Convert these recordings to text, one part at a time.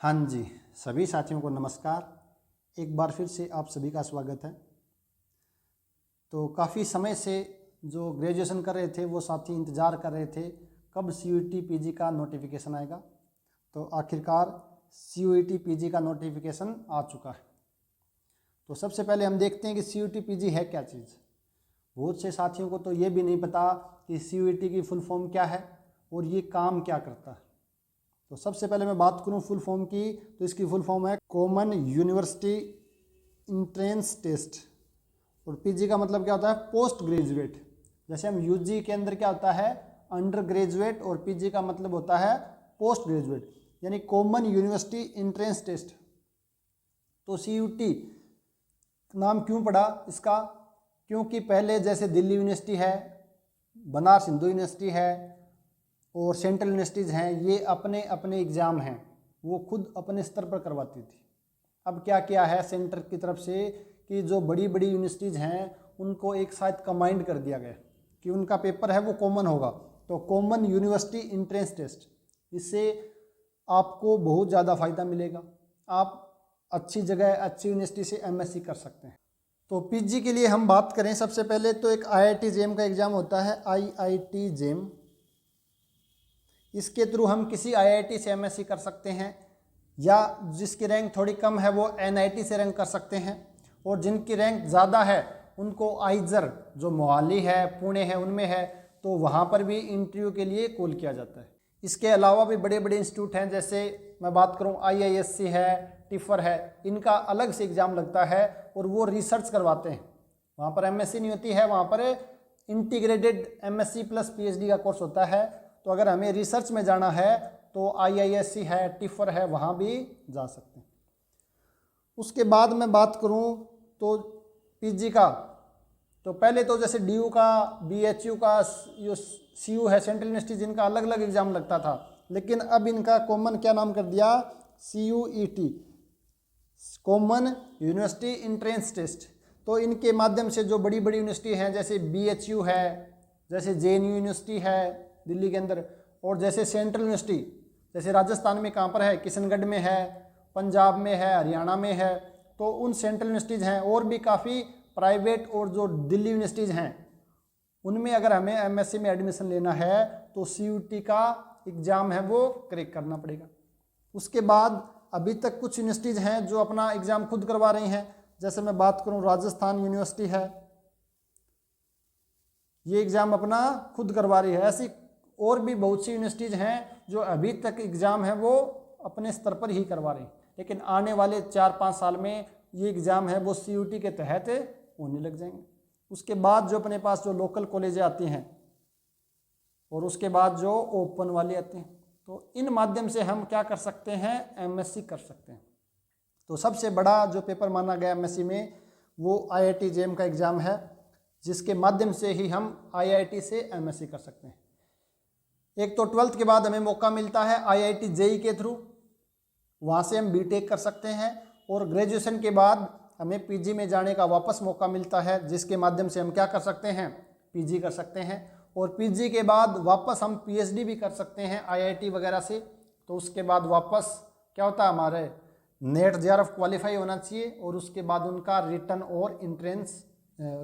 हाँ जी, सभी साथियों को नमस्कार। एक बार फिर से आप सभी का स्वागत है। तो काफ़ी समय से जो ग्रेजुएशन कर रहे थे वो साथी इंतज़ार कर रहे थे कब CUET PG का नोटिफिकेशन आएगा। तो आखिरकार CUET PG का नोटिफिकेशन आ चुका है। तो सबसे पहले हम देखते हैं कि CUET PG है क्या चीज़। बहुत से साथियों को तो ये भी नहीं पता कि CUET की फुल फॉर्म क्या है और ये काम क्या करता है। तो सबसे पहले मैं बात करूं फुल फॉर्म की, तो इसकी फुल फॉर्म है कॉमन यूनिवर्सिटी इंट्रेंस टेस्ट। और पीजी का मतलब क्या होता है? Post graduate. जैसे हम यूजी के अंदर क्या होता है? अंडर ग्रेजुएट, और पीजी का मतलब होता है पोस्ट ग्रेजुएट, यानी कॉमन यूनिवर्सिटी इंट्रेंस टेस्ट। तो CUET नाम क्यों पड़ा इसका? क्योंकि पहले जैसे दिल्ली यूनिवर्सिटी है, बनारस हिंदू यूनिवर्सिटी है और सेंट्रल यूनिवर्सिटीज़ हैं, ये अपने अपने एग्ज़ाम हैं वो खुद अपने स्तर पर करवाती थी। अब क्या किया है सेंटर की तरफ से कि जो बड़ी बड़ी यूनिवर्सिटीज़ हैं उनको एक साथ कंबाइंड कर दिया गया कि उनका पेपर है वो कॉमन होगा। तो कॉमन यूनिवर्सिटी इंट्रेंस टेस्ट, इससे आपको बहुत ज़्यादा फ़ायदा मिलेगा। आप अच्छी जगह अच्छी यूनिवर्सिटी से MSc कर सकते हैं। तो PG के लिए हम बात करें, सबसे पहले तो एक IIT JEM का एग्ज़ाम होता है, IIT JEM। इसके थ्रू हम किसी IIT से MSc कर सकते हैं, या जिसकी रैंक थोड़ी कम है वो NIT से रैंक कर सकते हैं, और जिनकी रैंक ज़्यादा है उनको आइजर जो मोहाली है, पुणे है, उनमें है, तो वहाँ पर भी इंटरव्यू के लिए कॉल किया जाता है। इसके अलावा भी बड़े बड़े इंस्टीट्यूट हैं, जैसे मैं बात करूँ IISc है, टिफर है, इनका अलग से एग्ज़ाम लगता है और वो रिसर्च करवाते हैं। वहाँ पर MSc नहीं होती है, वहाँ पर इंटीग्रेटेड MSc प्लस PhD का कोर्स होता है। तो अगर हमें रिसर्च में जाना है तो IISc है, टिफर है, वहाँ भी जा सकते हैं। उसके बाद मैं बात करूँ तो PG का, तो पहले तो जैसे DU का, BHU का, CU है, सेंट्रल यूनिवर्सिटी, जिनका अलग अलग एग्जाम लगता था, लेकिन अब इनका कॉमन क्या नाम कर दिया? CUET, common university entrance test. तो इनके माध्यम से जो बड़ी बड़ी यूनिवर्सिटी हैं, जैसे BHU है, जैसे JNU यूनिवर्सिटी है दिल्ली के अंदर, और जैसे सेंट्रल यूनिवर्सिटी जैसे राजस्थान में कहाँ पर है? किशनगढ़ में है, पंजाब में है, हरियाणा में है। तो उन सेंट्रल यूनिवर्सिटीज़ हैं, और भी काफ़ी प्राइवेट और जो दिल्ली यूनिवर्सिटीज़ हैं, उनमें अगर हमें MSc में एडमिशन लेना है तो CUET का एग्ज़ाम है वो क्रैक करना पड़ेगा। उसके बाद अभी तक कुछ यूनिवर्सिटीज़ हैं जो अपना एग्ज़ाम खुद करवा रही हैं, जैसे मैं बात करूं राजस्थान यूनिवर्सिटी है, ये एग्ज़ाम अपना खुद करवा रही है। ऐसी और भी बहुत सी यूनिवर्सिटीज़ हैं जो अभी तक एग्ज़ाम है वो अपने स्तर पर ही करवा रही, लेकिन आने वाले 4-5 साल में ये एग्ज़ाम है वो CUET के तहत होने लग जाएंगे। उसके बाद जो अपने पास जो लोकल कॉलेजें आती हैं, और उसके बाद जो ओपन वाले आते हैं, तो इन माध्यम से हम क्या कर सकते हैं? MSc कर सकते हैं। तो सबसे बड़ा जो पेपर माना गया MSc में वो IIT JEM का एग्ज़ाम है, जिसके माध्यम से ही हम IIT से MSc कर सकते हैं। एक तो 12th के बाद हमें मौका मिलता है IIT JEE के थ्रू, वहाँ से हम BTech कर सकते हैं, और ग्रेजुएशन के बाद हमें PG में जाने का वापस मौका मिलता है, जिसके माध्यम से हम क्या कर सकते हैं? PG कर सकते हैं, और PG के बाद वापस हम PhD भी कर सकते हैं IIT वगैरह से। तो उसके बाद वापस क्या होता है? हमारे नेट JRF क्वालिफाई होना चाहिए, और उसके बाद उनका रिटर्न और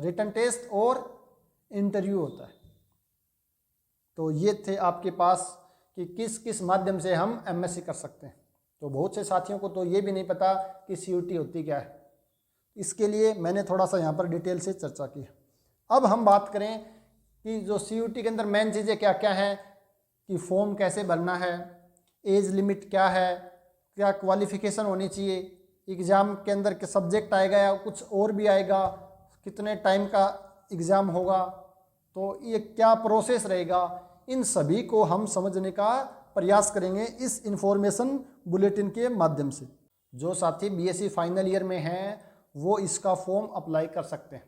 रिटर्न टेस्ट और इंटरव्यू होता है। तो ये थे आपके पास कि किस किस माध्यम से हम MSc कर सकते हैं। तो बहुत से साथियों को तो ये भी नहीं पता कि CUET होती क्या है, इसके लिए मैंने थोड़ा सा यहाँ पर डिटेल से चर्चा की है। अब हम बात करें कि जो CUET के अंदर मेन चीज़ें क्या क्या हैं, कि फॉर्म कैसे भरना है, एज लिमिट क्या है, क्या क्वालिफिकेशन होनी चाहिए, एग्ज़ाम के अंदर के सब्जेक्ट आएगा या कुछ और भी आएगा, कितने टाइम का एग्ज़ाम होगा, तो ये क्या प्रोसेस रहेगा, इन सभी को हम समझने का प्रयास करेंगे इस इन्फॉर्मेशन बुलेटिन के माध्यम से। जो साथी BSc फाइनल ईयर में हैं वो इसका फॉर्म अप्लाई कर सकते हैं,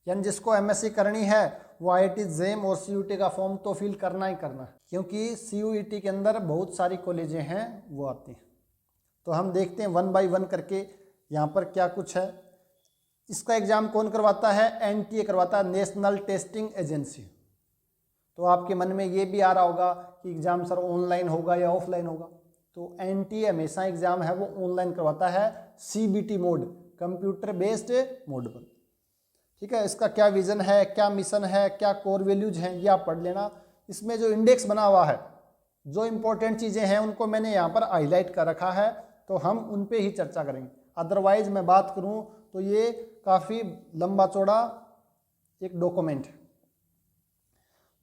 यानी जिसको MSc करनी है वो IIT JEM और CUET का फॉर्म तो फिल करना ही करना है, क्योंकि CUET के अंदर बहुत सारी कॉलेजें हैं वो आती हैं। तो हम देखते हैं 1 by 1 करके यहाँ पर क्या कुछ है। इसका एग्ज़ाम कौन करवाता है? NTA करवाता है, नेशनल टेस्टिंग एजेंसी। तो आपके मन में ये भी आ रहा होगा कि एग्ज़ाम सर ऑनलाइन होगा या ऑफलाइन होगा। तो एनटीए हमेशा एग्जाम है वो ऑनलाइन करवाता है, CBT mode, computer based mode पर। ठीक है, इसका क्या विजन है, क्या मिशन है, क्या कोर वैल्यूज हैं, ये आप पढ़ लेना। इसमें जो इंडेक्स बना हुआ है, जो इंपॉर्टेंट चीज़ें हैं उनको मैंने यहाँ पर हाईलाइट कर रखा है, तो हम उन पे ही चर्चा करेंगे। अदरवाइज मैं बात करूँ तो ये काफ़ी लंबा चौड़ा एक डॉक्यूमेंट है।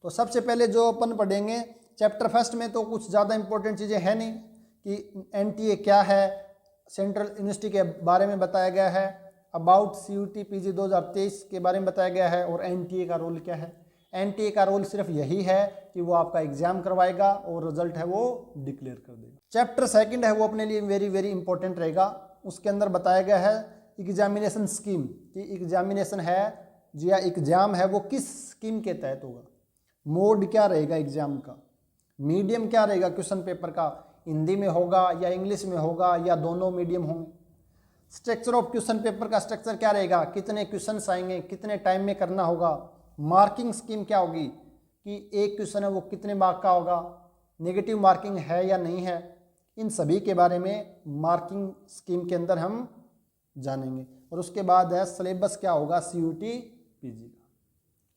तो सबसे पहले जो अपन पढ़ेंगे चैप्टर फर्स्ट में, तो कुछ ज़्यादा इंपॉर्टेंट चीज़ें हैं नहीं कि एनटीए क्या है, सेंट्रल यूनिवर्सिटी के बारे में बताया गया है, अबाउट सीयूटी पीजी 2023 के बारे में बताया गया है, और एनटीए का रोल क्या है। एनटीए का रोल सिर्फ यही है कि वो आपका एग्जाम करवाएगा और रिजल्ट है वो डिक्लेयर कर देगा। चैप्टर सेकंड है वो अपने लिए वेरी वेरी इंपॉर्टेंट रहेगा। उसके अंदर बताया गया है एग्जामिनेशन स्कीम, कि एग्जामिनेशन है या एग्जाम है वो किस स्कीम के तहत होगा, मोड क्या रहेगा एग्जाम का, मीडियम क्या रहेगा क्वेश्चन पेपर का, हिंदी में होगा या इंग्लिश में होगा या दोनों मीडियम होंगे, स्ट्रक्चर ऑफ क्वेश्चन पेपर का स्ट्रक्चर क्या रहेगा, कितने क्वेश्चन आएंगे, कितने टाइम में करना होगा, मार्किंग स्कीम क्या होगी कि एक क्वेश्चन है वो कितने मार्क का होगा, नेगेटिव मार्किंग है या नहीं है, इन सभी के बारे में मार्किंग स्कीम के अंदर हम जानेंगे। और उसके बाद है सिलेबस क्या होगा सीयूटी पीजी का।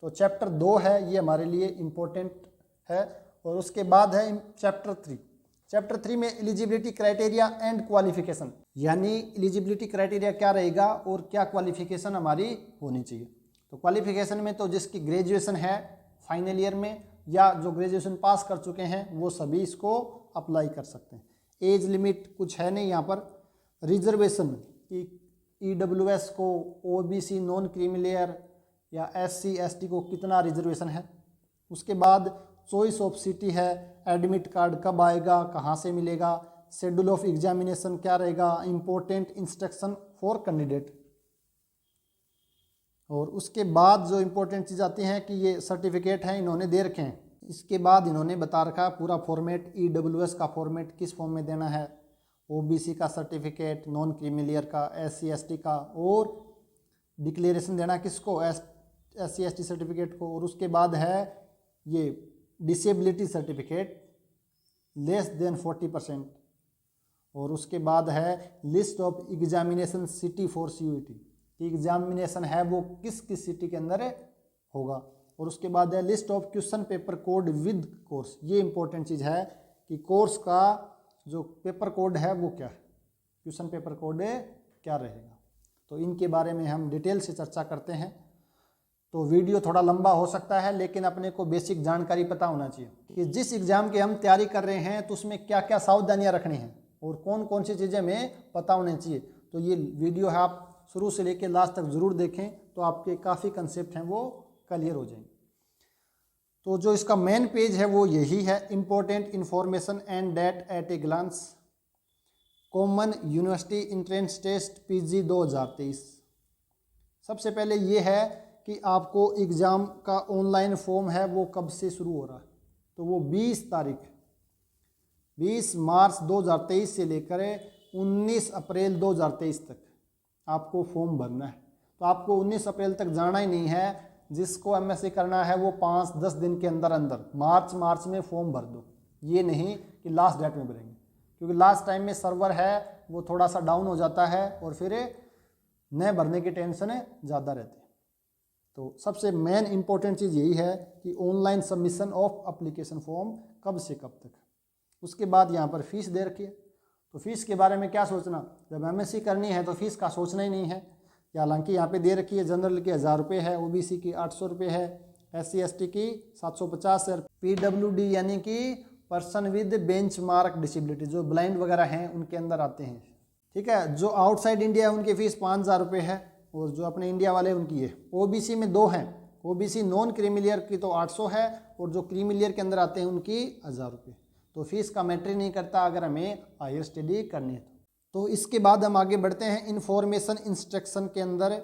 तो चैप्टर 2 है ये हमारे लिए इम्पोर्टेंट है। और उसके बाद है चैप्टर 3। चैप्टर 3 में एलिजिबिलिटी क्राइटेरिया एंड क्वालिफिकेशन, यानी एलिजिबिलिटी क्राइटेरिया क्या रहेगा और क्या क्वालिफिकेशन हमारी होनी चाहिए। तो क्वालिफिकेशन में तो जिसकी ग्रेजुएशन है फाइनल ईयर में या जो ग्रेजुएशन पास कर चुके हैं वो सभी इसको अप्लाई कर सकते हैं। एज लिमिट कुछ है नहीं यहाँ पर। रिजर्वेशन ईडब्ल्यूएस को, ओबीसी नॉन क्रीमी लेयर या एससी एसटी को कितना रिजर्वेशन है। उसके बाद चॉइस ऑफ सिटी है, एडमिट कार्ड कब आएगा, कहाँ से मिलेगा, शेड्यूल ऑफ एग्जामिनेशन क्या रहेगा, इंपॉर्टेंट इंस्ट्रक्शन फॉर कैंडिडेट। और उसके बाद जो इंपॉर्टेंट चीज़ आती हैं कि ये सर्टिफिकेट हैं इन्होंने दे रखे हैं। इसके बाद इन्होंने बता रखा पूरा फॉर्मेट, ईडब्ल्यूएस का फॉर्मेट किस फॉर्म में देना है, ओबीसी का सर्टिफिकेट, नॉन क्रीमी लेयर का, एससी एसटी का, और डिक्लेरेशन देना किसको, एससी एसटी सर्टिफिकेट को। और उसके बाद है ये डिसेबिलिटी सर्टिफिकेट लेस देन 40%। और उसके बाद है list of examination city for CUET, कि एग्जामिनेशन है वो किस किस सिटी के अंदर होगा। और उसके बाद है list of question paper code with course. ये इंपॉर्टेंट चीज़ है कि कोर्स का जो पेपर कोड है वो क्या है, क्वेश्चन पेपर कोड क्या रहेगा। तो इनके बारे में हम डिटेल से चर्चा करते हैं। तो वीडियो थोड़ा लंबा हो सकता है, लेकिन अपने को बेसिक जानकारी पता होना चाहिए कि जिस एग्ज़ाम की हम तैयारी कर रहे हैं तो उसमें क्या क्या सावधानियां रखनी हैं और कौन कौन सी चीज़ें हमें पता होनी चाहिए। तो ये वीडियो है आप शुरू से लेकर लास्ट तक ज़रूर देखें, तो आपके काफ़ी कंसेप्ट हैं वो क्लियर हो जाएंगे। तो जो इसका मेन पेज है वो यही है, important information and date at a glance, common university entrance test PG 2023। सबसे पहले ये है कि आपको एग्ज़ाम का ऑनलाइन फॉर्म है वो कब से शुरू हो रहा है। तो वो 20 मार्च 2023 से लेकर 19 अप्रैल 2023 तक आपको फॉर्म भरना है। तो आपको 19 अप्रैल तक जाना ही नहीं है। जिसको एमएससी करना है वो 5-10 दिन के अंदर अंदर मार्च में फॉर्म भर दो। ये नहीं कि लास्ट डेट में भरेंगे, क्योंकि लास्ट टाइम में सर्वर है वो थोड़ा सा डाउन हो जाता है और फिर नए भरने की टेंशन ज़्यादा रहती है। तो सबसे मेन इंपॉर्टेंट चीज़ यही है कि online submission of application form कब से कब तक। उसके बाद यहाँ पर फ़ीस दे रखी है। तो फीस के बारे में क्या सोचना, जब एमएससी करनी है तो फीस का सोचना ही नहीं है। हालांकि यहाँ पे दे रखी है जनरल की 1000 रुपये है, ओबीसी की 800 रुपये है, एससी एसटी की 750 है, पीडब्ल्यूडी यानी कि पर्सन विद बेंचमार्क डिसेबिलिटी जो ब्लाइंड वगैरह हैं उनके अंदर आते हैं। ठीक है, जो आउटसाइड इंडिया है उनकी फ़ीस 5000 रुपये है, और जो अपने इंडिया वाले उनकी है। ओबीसी में 2 हैं, ओबीसी नॉन क्रीमी लेयर की तो 800 है, और जो क्रीमी लेयर के अंदर आते हैं उनकी 1000 रुपये। तो फीस का मैटर नहीं करता अगर हमें हायर स्टडी करनी है तो। इसके बाद हम आगे बढ़ते हैं इन्फॉर्मेशन इंस्ट्रक्शन के अंदर।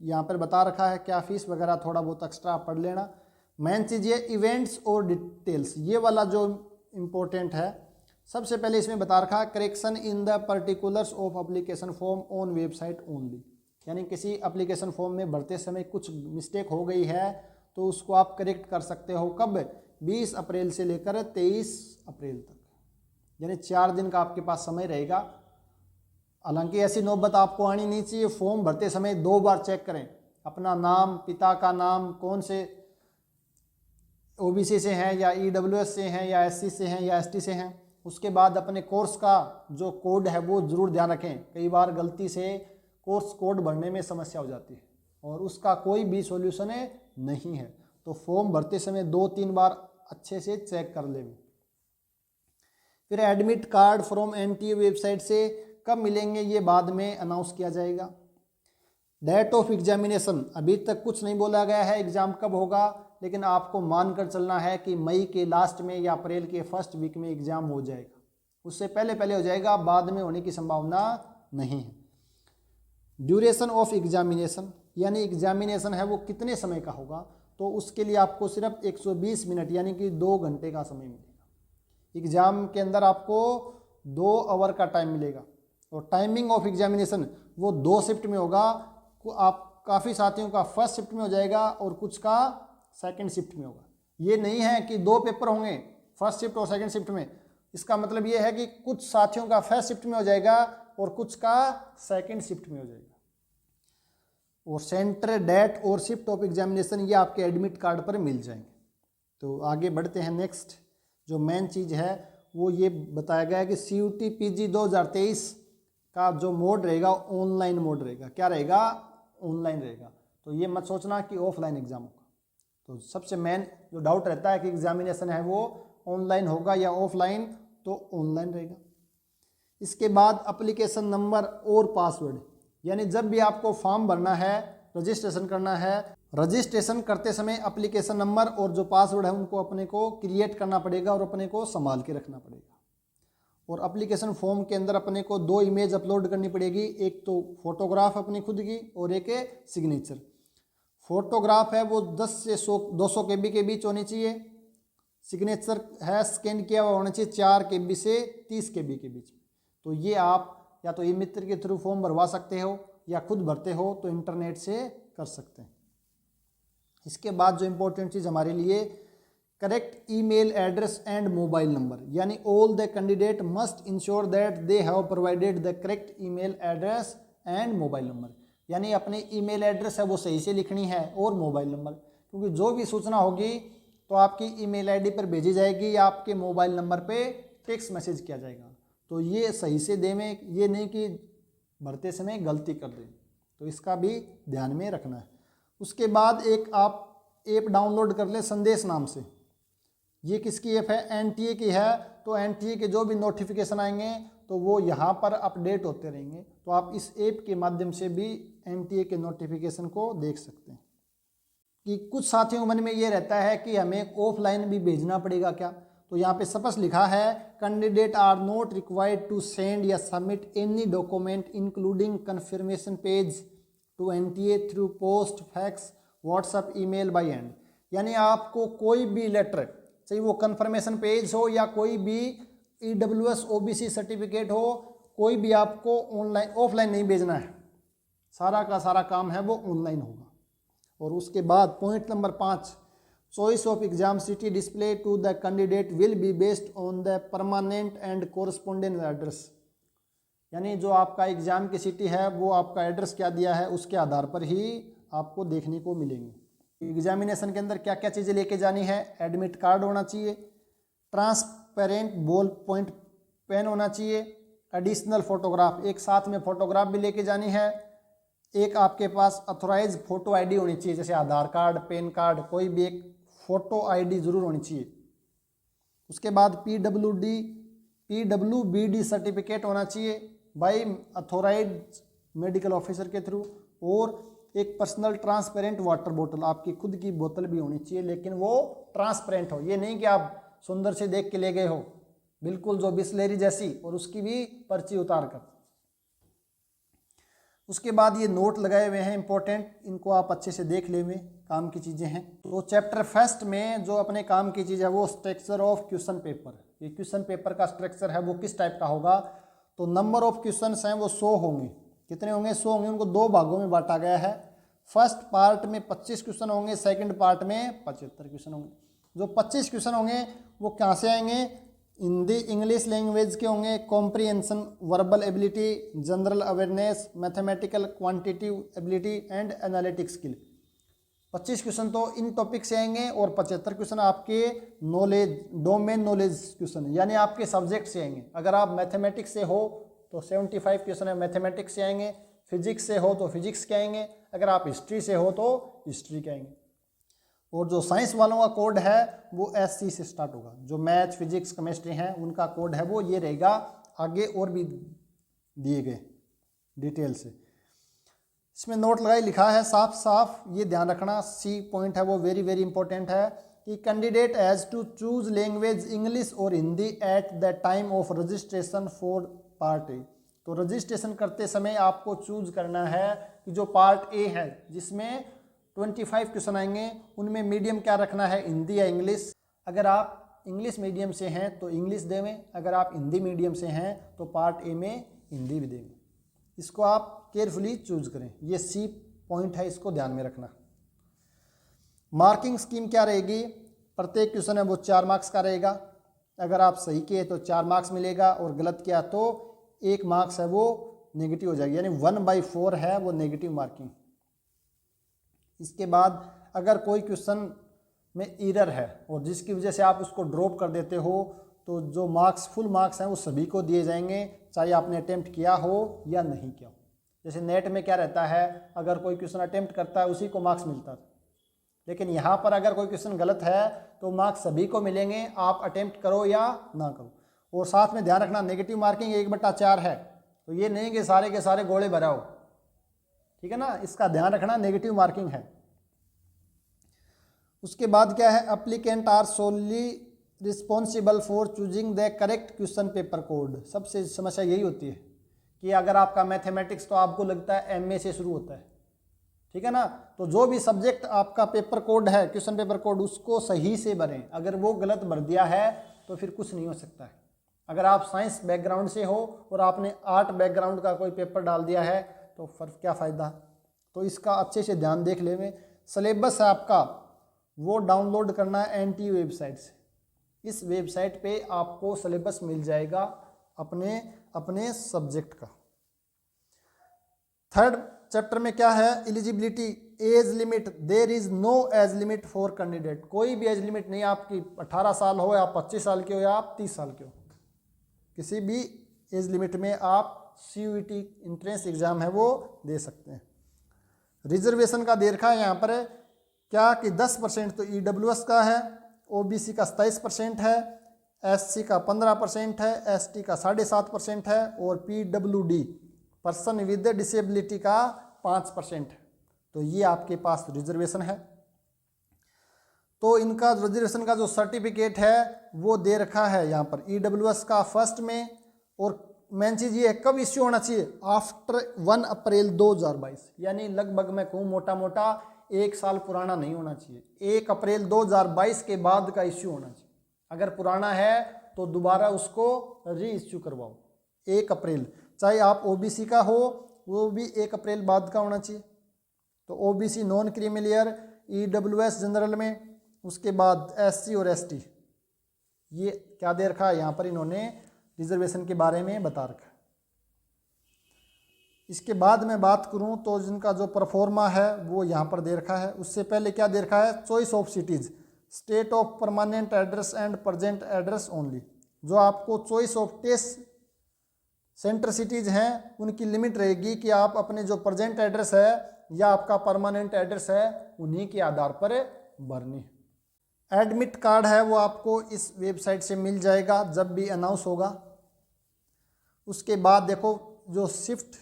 यहाँ पर बता रखा है क्या फ़ीस वगैरह, थोड़ा बहुत एक्स्ट्रा आप पढ़ लेना। मेन चीज़ ये इवेंट्स और डिटेल्स, ये वाला जो इम्पोर्टेंट है। सबसे पहले इसमें बता रखा है correction in the particulars of application form on website only, यानी किसी एप्लीकेशन फॉर्म में भरते समय कुछ मिस्टेक हो गई है तो उसको आप करेक्ट कर सकते हो। कब? 20 अप्रैल से लेकर 23 अप्रैल तक। यानी 4 दिन का आपके पास समय रहेगा। हालांकि ऐसी नौबत आपको आनी नहीं चाहिए। फॉर्म भरते समय 2 बार चेक करें अपना नाम, पिता का नाम, कौन से ओबीसी से हैं या ईडब्ल्यूएस से हैं या एससी से हैं या एसटी से हैं। उसके बाद अपने कोर्स का जो कोड है वो ज़रूर ध्यान रखें। कई बार गलती से कोर्स कोड भरने में समस्या हो जाती है और उसका कोई भी सॉल्यूशन नहीं है। तो फॉर्म भरते समय 2-3 बार अच्छे से चेक कर लें। फिर admit card from NTA website से कब मिलेंगे ये बाद में अनाउंस किया जाएगा। डेट ऑफ एग्जामिनेशन अभी तक कुछ नहीं बोला गया है एग्ज़ाम कब होगा, लेकिन आपको मानकर चलना है कि मई के लास्ट में या अप्रैल के फर्स्ट वीक में एग्ज़ाम हो जाएगा। उससे पहले हो जाएगा, बाद में होने की संभावना नहीं है। ड्यूरेशन ऑफ एग्जामिनेशन यानी एग्जामिनेशन है वो कितने समय का होगा, तो उसके लिए आपको सिर्फ 120 मिनट यानी कि 2 घंटे का समय मिलेगा। एग्ज़ाम के अंदर आपको 2 आवर का टाइम मिलेगा और टाइमिंग ऑफ एग्जामिनेशन वो 2 शिफ्ट में होगा। आप काफ़ी साथियों का फर्स्ट शिफ्ट में हो जाएगा और कुछ का सेकंड शिफ्ट में होगा। ये नहीं है कि 2 पेपर होंगे फर्स्ट शिफ्ट और सेकंड शिफ्ट में। इसका मतलब ये है कि कुछ साथियों का फर्स्ट शिफ्ट में हो जाएगा और कुछ का सेकंड शिफ्ट में हो जाएगा। और सेंटर, डेट और शिफ्ट ऑफ एग्जामिनेशन ये आपके एडमिट कार्ड पर मिल जाएंगे। तो आगे बढ़ते हैं। नेक्स्ट जो मेन चीज़ है वो ये बताया गया है कि CUT PG 2023 का जो मोड रहेगा ऑनलाइन मोड रहेगा। क्या रहेगा? ऑनलाइन रहेगा। तो ये मत सोचना कि ऑफलाइन एग्जाम होगा। तो सबसे मेन जो डाउट रहता है कि एग्जामिनेशन है वो ऑनलाइन होगा या ऑफलाइन, तो ऑनलाइन रहेगा। इसके बाद एप्लीकेशन नंबर और पासवर्ड, यानी जब भी आपको फॉर्म भरना है, रजिस्ट्रेशन करना है, रजिस्ट्रेशन करते समय एप्लीकेशन नंबर और जो पासवर्ड है उनको अपने को क्रिएट करना पड़ेगा और अपने को संभाल के रखना पड़ेगा। और एप्लीकेशन फॉर्म के अंदर अपने को 2 इमेज अपलोड करनी पड़ेगी, एक तो फोटोग्राफ अपनी खुद की और एक है सिग्नेचर। फोटोग्राफ है वो 10 से 200 KB के बीच होनी चाहिए। सिग्नेचर है स्कैन किया हुआ होना चाहिए 4 KB से 30 KB के बीच में। तो ये आप या तो ई मित्र के थ्रू फॉर्म भरवा सकते हो या खुद भरते हो तो इंटरनेट से कर सकते हैं। इसके बाद जो इम्पोर्टेंट चीज़ हमारे लिए correct email address and mobile number, यानी all the candidate must ensure that they have provided the correct email address and mobile number, यानी अपनी ईमेल एड्रेस है वो सही से लिखनी है और मोबाइल नंबर, क्योंकि जो भी सूचना होगी तो आपकी ईमेल आईडी पर भेजी जाएगी या आपके मोबाइल नंबर पे टेक्स्ट मैसेज किया जाएगा। तो ये सही से देवें, ये नहीं कि भरते समय गलती कर दें, तो इसका भी ध्यान में रखना है। उसके बाद एक आप ऐप डाउनलोड कर लें संदेश नाम से। ये किसकी ऐप है? एनटीए की है। तो एनटीए के जो भी नोटिफिकेशन आएंगे तो वो यहाँ पर अपडेट होते रहेंगे। तो आप इस ऐप के माध्यम से भी एनटीए के नोटिफिकेशन को देख सकते हैं। कि कुछ साथियों के मन में ये रहता है कि हमें ऑफलाइन भी भेजना पड़ेगा क्या, तो यहाँ पे स्पष्ट लिखा है candidate are not required to send या submit any document including confirmation page to NTA through post, fax, WhatsApp, email by hand, यानी आपको कोई भी लेटर, चाहे वो कन्फर्मेशन पेज हो या कोई भी ईडब्ल्यूएस ओबीसी सर्टिफिकेट हो, कोई भी आपको ऑनलाइन ऑफलाइन नहीं भेजना है। सारा का सारा काम है वो ऑनलाइन होगा। और उसके बाद point number 5, choice of exam city display to the candidate will be based on the permanent and correspondent address, यानी जो आपका एग्जाम की सिटी है वो आपका एड्रेस क्या दिया है उसके आधार पर ही आपको देखने को मिलेंगे। एग्जामिनेशन के अंदर क्या क्या चीज़ें लेके जानी है? एडमिट कार्ड होना चाहिए, ट्रांसपेरेंट बॉल पॉइंट पेन होना चाहिए, एडिशनल फोटोग्राफ, एक साथ में फोटोग्राफ भी लेके जानी है, एक आपके पास अथोराइज फोटो आईडी होनी चाहिए, जैसे आधार कार्ड, पैन कार्ड, कोई भी एक फोटो आईडी जरूर होनी चाहिए। उसके बाद पीडब्ल्यूबीडी सर्टिफिकेट होना चाहिए बाय अथोराइज मेडिकल ऑफिसर के थ्रू, और एक पर्सनल ट्रांसपेरेंट वाटर बोतल, आपकी खुद की बोतल भी होनी चाहिए, लेकिन वो ट्रांसपेरेंट हो, ये नहीं कि आप सुंदर से देख के ले गए हो, बिल्कुल जो बिस्लेरी जैसी, और उसकी भी पर्ची उतार कर। उसके बाद ये नोट लगाए हुए हैं इंपॉर्टेंट, इनको आप अच्छे से देख ले हुए, काम की चीज़ें हैं। तो चैप्टर फर्स्ट में जो अपने काम की चीज़ है वो स्ट्रक्चर ऑफ क्वेश्चन पेपर, ये क्वेश्चन पेपर का स्ट्रक्चर है वो किस टाइप का होगा। तो नंबर ऑफ क्वेश्चन हैं वो 100 होंगे। कितने होंगे? 100 होंगे। उनको 2 भागों में बांटा गया है। फर्स्ट पार्ट में 25 क्वेश्चन होंगे, सेकंड पार्ट में 75 क्वेश्चन होंगे। जो 25 क्वेश्चन होंगे वो कहाँ से आएंगे? हिंदी इंग्लिश लैंग्वेज के होंगे comprehension, verbal ability, general awareness, mathematical quantitative ability and analytic skill. 25 question तो इन टॉपिक से आएंगे और 75 क्वेश्चन आपके नॉलेज, डोमेन नॉलेज क्वेश्चन, यानी आपके सब्जेक्ट से आएंगे। अगर आप मैथमेटिक्स से हो तो 75 क्वेश्चन है मैथमेटिक्स से आएंगे, फिजिक्स से हो तो फिजिक्स के आएंगे, अगर आप हिस्ट्री से हो तो हिस्ट्री के आएंगे। और जो साइंस वालों का कोड है वो SC से स्टार्ट होगा। जो मैथ, फिजिक्स, केमिस्ट्री हैं उनका कोड है वो ये रहेगा, आगे और भी दिए गए डिटेल से। इसमें नोट लगाई लिखा है साफ साफ, ये ध्यान रखना, C पॉइंट है वो वेरी वेरी इंपॉर्टेंट है कि candidate has to choose language English और Hindi at the time of registration for part A. तो रजिस्ट्रेशन करते समय आपको चूज करना है कि जो पार्ट ए है जिसमें 25 क्वेश्चन आएंगे उनमें मीडियम क्या रखना है, हिंदी या इंग्लिश। अगर आप इंग्लिश मीडियम से हैं तो इंग्लिश देवें, अगर आप हिंदी मीडियम से हैं तो पार्ट ए में हिंदी भी देंगे। इसको आप केयरफुली चूज करें, ये C पॉइंट है, इसको ध्यान में रखना। मार्किंग स्कीम क्या रहेगी, प्रत्येक क्वेश्चन है वो 4 मार्क्स का रहेगा। अगर आप सही किए तो 4 मार्क्स मिलेगा और गलत किया तो 1 मार्क्स है वो नेगेटिव हो जाएगी, यानी 1/4 है वो नेगेटिव मार्किंग। इसके बाद अगर कोई क्वेश्चन में एरर है और जिसकी वजह से आप उसको ड्रॉप कर देते हो तो जो मार्क्स, फुल मार्क्स हैं वो सभी को दिए जाएंगे, चाहे आपने अटेम्प्ट किया हो या नहीं किया हो। जैसे नेट में क्या रहता है, अगर कोई क्वेश्चन अटेम्प्ट करता है उसी को मार्क्स मिलता है, लेकिन यहाँ पर अगर कोई क्वेश्चन गलत है तो मार्क्स सभी को मिलेंगे, आप अटेम्प्ट करो या ना करो। और साथ में ध्यान रखना नेगेटिव मार्किंग 1/4 है, तो ये नहीं कि सारे के सारे गोले भराओ, ठीक है ना, इसका ध्यान रखना, नेगेटिव मार्किंग है। उसके बाद क्या है, applicant are solely responsible for choosing the correct question paper code. सबसे समस्या यही होती है कि अगर आपका मैथमेटिक्स तो आपको लगता है MA से शुरू होता है, ठीक है ना, तो जो भी सब्जेक्ट आपका पेपर कोड है, क्वेश्चन पेपर कोड, उसको सही से भरें। अगर वो गलत भर दिया है तो फिर कुछ नहीं हो सकता है। अगर आप साइंस बैकग्राउंड से हो और आपने आर्ट बैकग्राउंड का कोई पेपर डाल दिया है तो फिर क्या फ़ायदा। तो इसका अच्छे से ध्यान देख लें। सिलेबस है आपका वो डाउनलोड करना है NTU वेबसाइट से। इस वेबसाइट पे आपको सिलेबस मिल जाएगा अपने सब्जेक्ट का। थर्ड चैप्टर में क्या है, eligibility, age limit, there is no age limit for candidate. कोई भी एज लिमिट नहीं, आपकी 18 साल हो या आप 25 साल के हो या आप 30 साल के हो, किसी भी एज लिमिट में आप CUET इंट्रेंस एग्जाम है वो दे सकते हैं। रिजर्वेशन का दे रखा है यहाँ पर क्या कि 10% तो EWS का है, OBC का 27% है, SC का 15% है, ST का 7.5% है और PWD पर्सन विद डिसेबिलिटी का 5% है। तो ये आपके पास रिजर्वेशन है। तो इनका रिजर्वेशन का जो सर्टिफिकेट है वो दे रखा है यहाँ पर EWS का फर्स्ट में। और मेन चीज़ ये है कब इश्यू होना चाहिए, आफ्टर 1 अप्रैल 2022, यानी लगभग मैं कहूँ मोटा मोटा 1 साल पुराना नहीं होना चाहिए। 1 अप्रैल 2022 के बाद का इश्यू होना चाहिए। अगर पुराना है तो दोबारा उसको री इश्यू करवाओ 1 अप्रैल, चाहे आप OBC का हो वो भी 1 अप्रैल बाद का होना चाहिए। तो OBC non creamy layer, EWS general में, उसके बाद SC और ST। ये क्या दे रखा है यहाँ पर इन्होंने रिजर्वेशन के बारे में बता रखा है। इसके बाद मैं बात करूं तो जिनका जो परफॉर्मा है वो यहाँ पर दे रखा है। उससे पहले क्या दे रखा है, choice of cities, state of permanent address and present address only. जो आपको choice of test centre cities हैं उनकी लिमिट रहेगी कि आप अपने जो प्रेजेंट एड्रेस है या आपका परमानेंट एड्रेस है उन्हीं के आधार पर भरनी। एडमिट कार्ड है वो आपको इस वेबसाइट से मिल जाएगा जब भी अनाउंस होगा। उसके बाद देखो जो शिफ्ट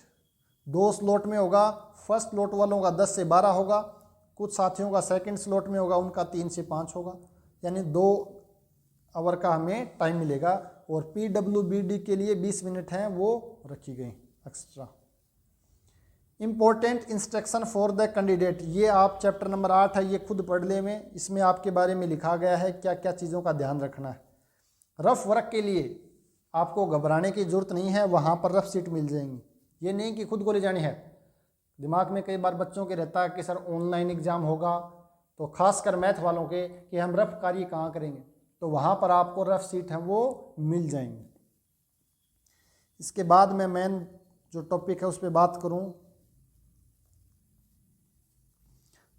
2 स्लॉट में होगा, फर्स्ट स्लॉट वालों का 10 से 12 होगा, कुछ साथियों का सेकंड स्लॉट में होगा उनका 3 से 5 होगा, यानी 2 आवर का हमें टाइम मिलेगा। और PWBD के लिए 20 मिनट हैं वो रखी गई extra. Important instruction for the candidate, ये आप चैप्टर नंबर 8 है, ये खुद पढ़ ले में, इसमें आपके बारे में लिखा गया है क्या क्या चीज़ों का ध्यान रखना है। रफ वर्क के लिए आपको घबराने की ज़रूरत नहीं है, वहाँ पर रफ सीट मिल जाएंगी। ये नहीं कि खुद को ले जानी है। दिमाग में कई बार बच्चों के रहता है कि सर ऑनलाइन एग्ज़ाम होगा, तो खासकर मैथ वालों के कि हम रफ कार्य कहाँ करेंगे। तो वहाँ पर आपको रफ सीट है वो मिल जाएंगी। इसके बाद मैं मेन जो टॉपिक है उस पर बात करूँ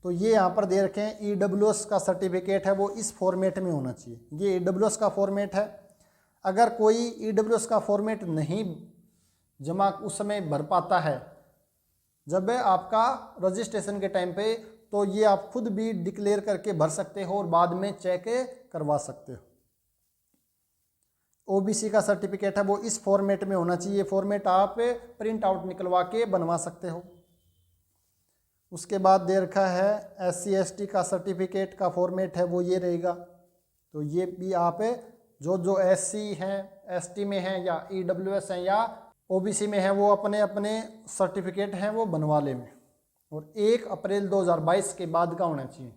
तो ये यहाँ पर दे रखे हैं EWS का सर्टिफिकेट है वो इस फॉर्मेट में होना चाहिए। ये EWS का फॉर्मेट है। अगर कोई EWS का फॉर्मेट नहीं जमा उस समय भर पाता है जब आपका रजिस्ट्रेशन के टाइम पे, तो ये आप खुद भी डिक्लेयर करके भर सकते हो और बाद में चेक करवा सकते हो। OBC का सर्टिफिकेट है वो इस फॉर्मेट में होना चाहिए। फॉर्मेट आप प्रिंट आउट निकलवा के बनवा सकते हो। उसके बाद दे रखा है SC ST का सर्टिफिकेट का फॉर्मेट है वो ये रहेगा। तो ये भी आप जो SC हैं, ST में हैं या EWS हैं या OBC में है वो अपने अपने सर्टिफिकेट हैं वो बनवा लें। और 1 अप्रैल 2022 के बाद का होना चाहिए,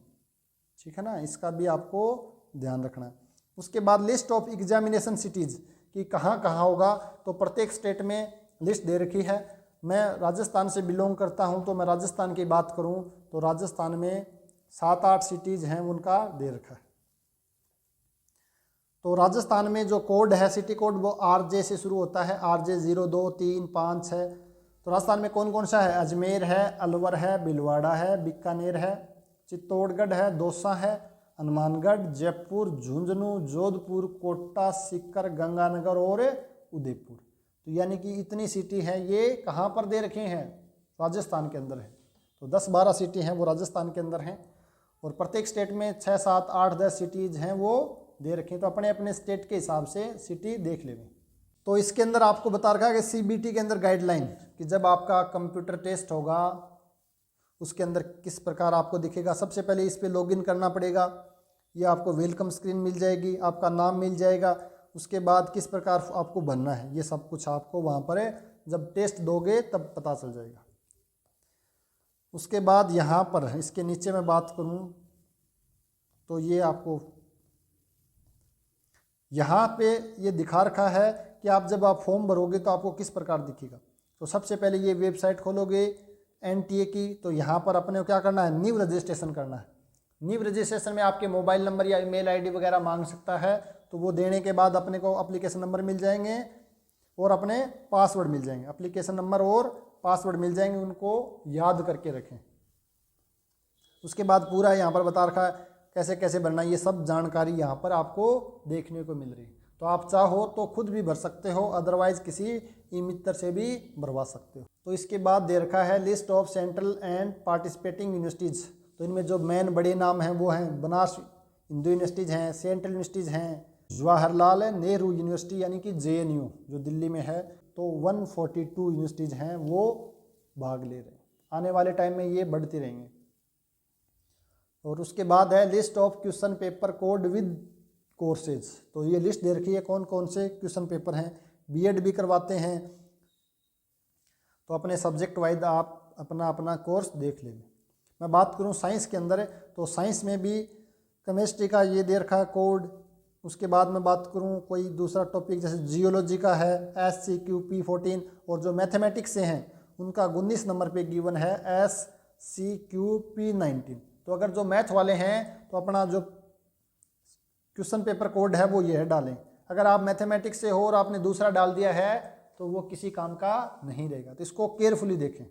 ठीक है ना, इसका भी आपको ध्यान रखना है। उसके बाद लिस्ट ऑफ एग्जामिनेशन सिटीज़ कि कहाँ कहाँ होगा, तो प्रत्येक स्टेट में लिस्ट दे रखी है। मैं राजस्थान से बिलोंग करता हूँ तो मैं राजस्थान की बात करूँ तो राजस्थान में 7-8 सिटीज़ हैं उनका दे रखा है। तो राजस्थान में जो कोड है सिटी कोड वो RJ से शुरू होता है, RJ 0, 2, 3, 5, 6। तो राजस्थान में कौन कौन सा है? अजमेर है, अलवर है, भीलवाड़ा है, बीकानेर है, चित्तौड़गढ़ है, दौसा है, हनुमानगढ़, जयपुर, झुंझुनू, जोधपुर, कोटा, सीकर, गंगानगर और उदयपुर। तो यानी कि इतनी सिटी हैं, ये कहाँ पर दे रखे हैं? राजस्थान के अंदर है। तो 10-12 सिटी हैं वो राजस्थान के अंदर हैं और प्रत्येक स्टेट में 6, 7, 8, 10 सिटीज़ हैं वो दे रखे हैं। तो अपने अपने स्टेट के हिसाब से सिटी देख लेंगे। तो इसके अंदर आपको बता रखा है कि CBT के अंदर गाइडलाइन कि जब आपका कंप्यूटर टेस्ट होगा उसके अंदर किस प्रकार आपको दिखेगा। सबसे पहले इस पर लॉगिन करना पड़ेगा। ये आपको वेलकम स्क्रीन मिल जाएगी, आपका नाम मिल जाएगा। उसके बाद किस प्रकार आपको भरना है ये सब कुछ आपको वहाँ पर जब टेस्ट दोगे तब पता चल जाएगा। उसके बाद यहाँ पर इसके नीचे मैं बात करूँ तो ये आपको यहाँ पे ये दिखा रखा है कि आप जब आप फॉर्म भरोगे तो आपको किस प्रकार दिखेगा। तो सबसे पहले ये वेबसाइट खोलोगे NTA की, तो यहाँ पर अपने को क्या करना है? न्यू रजिस्ट्रेशन करना है। न्यू रजिस्ट्रेशन में आपके मोबाइल नंबर या ईमेल ID वगैरह मांग सकता है। तो वो देने के बाद अपने को एप्लीकेशन नंबर मिल जाएंगे और अपने पासवर्ड मिल जाएंगे। एप्लीकेशन नंबर और पासवर्ड मिल जाएंगे, उनको याद करके रखें। उसके बाद पूरा यहाँ पर बता रखा है कैसे कैसे भरना है, ये सब जानकारी यहाँ पर आपको देखने को मिल रही है। तो आप चाहो तो खुद भी भर सकते हो, अदरवाइज किसी ई मित्र से भी भरवा सकते हो। तो इसके बाद दे रखा है list of central and participating universities. तो इनमें जो मेन बड़े नाम हैं वो हैं बनारस हिंदू यूनिवर्सिटीज़ हैं, सेंट्रल यूनिवर्सिटीज़ हैं, जवाहरलाल नेहरू यूनिवर्सिटी यानी कि JNU जो दिल्ली में है। तो 142 यूनिवर्सिटीज़ हैं वो भाग ले रहे हैं। आने वाले टाइम में ये बढ़ती रहेंगे। और उसके बाद है list of question paper code with courses. तो ये लिस्ट दे रखी है कौन कौन से क्वेश्चन पेपर हैं। B.Ed भी करवाते हैं तो अपने सब्जेक्ट वाइज आप अपना अपना कोर्स देख लेंगे। मैं बात करूं साइंस के अंदर तो साइंस में भी केमिस्ट्री का ये दे रखा है कोड। उसके बाद मैं बात करूं कोई दूसरा टॉपिक जैसे जियोलॉजी का है SCQP14 और जो मैथमेटिक्स से हैं उनका 19 नंबर पे गिवन है SCQP19। तो अगर जो मैथ वाले हैं तो अपना जो क्वेश्चन पेपर कोड है वो ये है डालें। अगर आप मैथमेटिक्स से हो और आपने दूसरा डाल दिया है तो वो किसी काम का नहीं रहेगा। तो इसको केयरफुली देखें।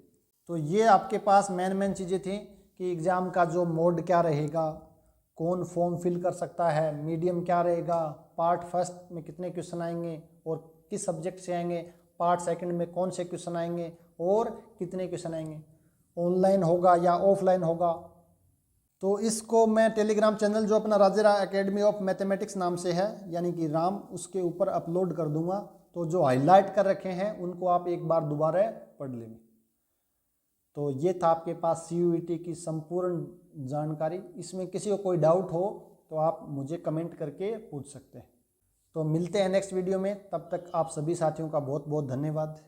तो ये आपके पास मेन चीज़ें थी कि एग्ज़ाम का जो मोड क्या रहेगा, कौन फॉर्म फिल कर सकता है, मीडियम क्या रहेगा, पार्ट फर्स्ट में कितने क्वेश्चन आएंगे और किस सब्जेक्ट से आएंगे, पार्ट सेकंड में कौन से क्वेश्चन आएंगे और कितने क्वेश्चन आएंगे, ऑनलाइन होगा या ऑफलाइन होगा। तो इसको मैं टेलीग्राम चैनल जो अपना राजेरा एकेडमी ऑफ मैथमेटिक्स नाम से है यानी कि राम, उसके ऊपर अपलोड कर दूंगा। तो जो हाईलाइट कर रखे हैं उनको आप एक बार दोबारा पढ़ लेंगे। तो ये था आपके पास CUET की संपूर्ण जानकारी। इसमें किसी को कोई डाउट हो तो आप मुझे कमेंट करके पूछ सकते हैं। तो मिलते हैं नेक्स्ट वीडियो में, तब तक आप सभी साथियों का बहुत बहुत धन्यवाद।